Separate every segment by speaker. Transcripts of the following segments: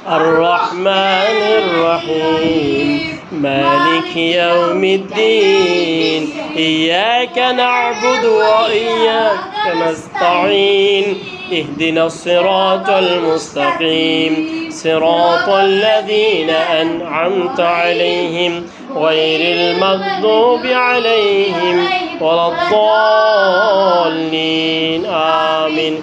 Speaker 1: الرحمن الرحيم مالك يوم الدين إياك نعبد وإياك نستعين اهدنا الصراط المستقيم صراط الذين أنعمت عليهم غير المغضوب عليهم ولا الضالين آمين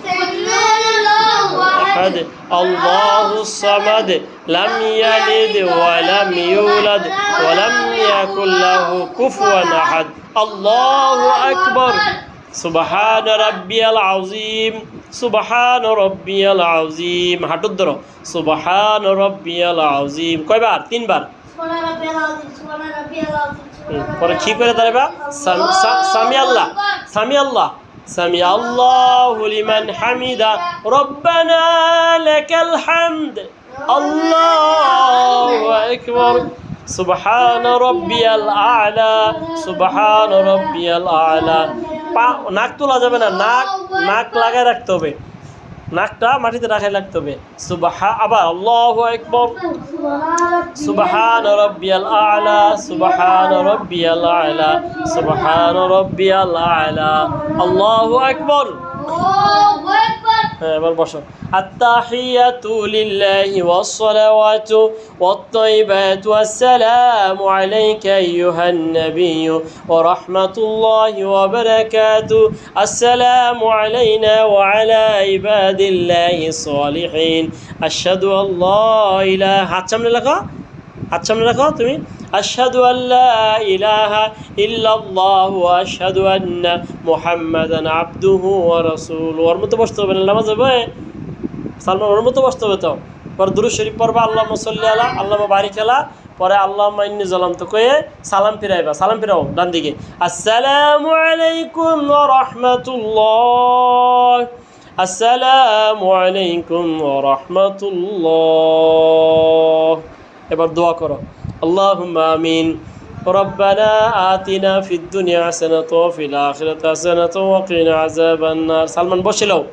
Speaker 1: أحد الله الصمد لم يلد ولم يولد ولم يكن له كفوا أحد الله أكبر سبحان ربي العظيم سبحان ربي العظيم হাঁটু ধরো سبحان ربي العظيم কয়বার তিনবার পরে কি করে দাঁড়াবা সামি আল্লাহ সামি আল্লাহ সামি আল্লাহু লিমান হামিদা রব্বানা লাকাল হামদ আল্লাহু আকবার সুবহান রাব্বিয়াল আ'লা সুবহান রাব্বিয়াল আ'লা নাক তোলা যাবে না নাক লাগায় রাখতে হবে নাকটা মাটিতে রাখাই লাগতে হবে আবার আল্লাহু আকবার সুবহান রাব্বিয়াল আ'লা সুবহান রাব্বিয়াল আ'লা সুবহান রাব্বিয়াল আ'লা আল্লাহু আকবার এবার বসো আত্তাহিয়াতু লিল্লাহি ওয়াস সালাওয়াতু ওয়াত তাইয়িবাতু আসসালামু আলাইকা আইয়ুহান নাবিয়্যু ওয়া রাহমাতুল্লাহি ওয়া বারাকাতুহু আসসালামু আলাইনা ওয়া আলা ইবাদিল্লাহিস সালিহিন আশহাদু আল্লা ইলাহা হাত সামনে রাখো তুমি আশহাদু আল্লা ইলাহা ইল্লাল্লাহু ওয়া আশহাদু আন্না মুহাম্মাদান আবদুহু ওয়া রাসূলুহু ওর মতো বসতে হবে না নামাজ হবে সালমান ওর মতো বসতে হবে তো পরে দুরূদ শরীফ পড়বা আল্লাহুম্মা সাল্লি আলা আল্লাহুম্মা বারিক আলা পরে আল্লাহুম্মা ইন্নী যালামতু কয়ে সালাম ফিরাও ডান দিকে আসসালামু আলাইকুম ওয়া রাহমাতুল্লাহ আসসালামু আলাইকুম ওয়া রাহমাতুল্লাহ এবার দোয়া করো اللهم آمين ربنا آتنا في الدنيا حسنة وفي الآخرة حسنة وقنا عذاب النار سلمان بوشلو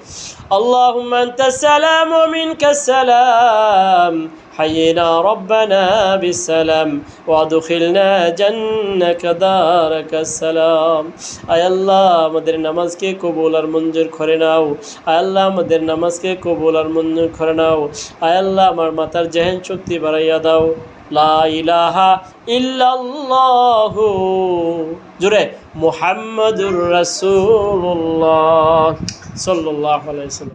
Speaker 1: اللهم أنت السلام ومنك السلام حينا ربنا بالسلام وادخلنا جنك دارك السلام আয় আল্লাহ আমাদের নামাজকে কবুল আর মঞ্জুর করে নাও আয় আল্লাহ আমাদের নামাজকে কবুল আর মঞ্জুর করে নাও আয় আল্লাহ আমার মাথার জেহেন শক্তি বাড়াইয়া দাও লা ইলাহা ইল্লাল্লাহু জোরে মুহাম্মাদুর রাসূলুল্লাহ সাল্লাল্লাহু আলাইহি ওয়াসাল্লাম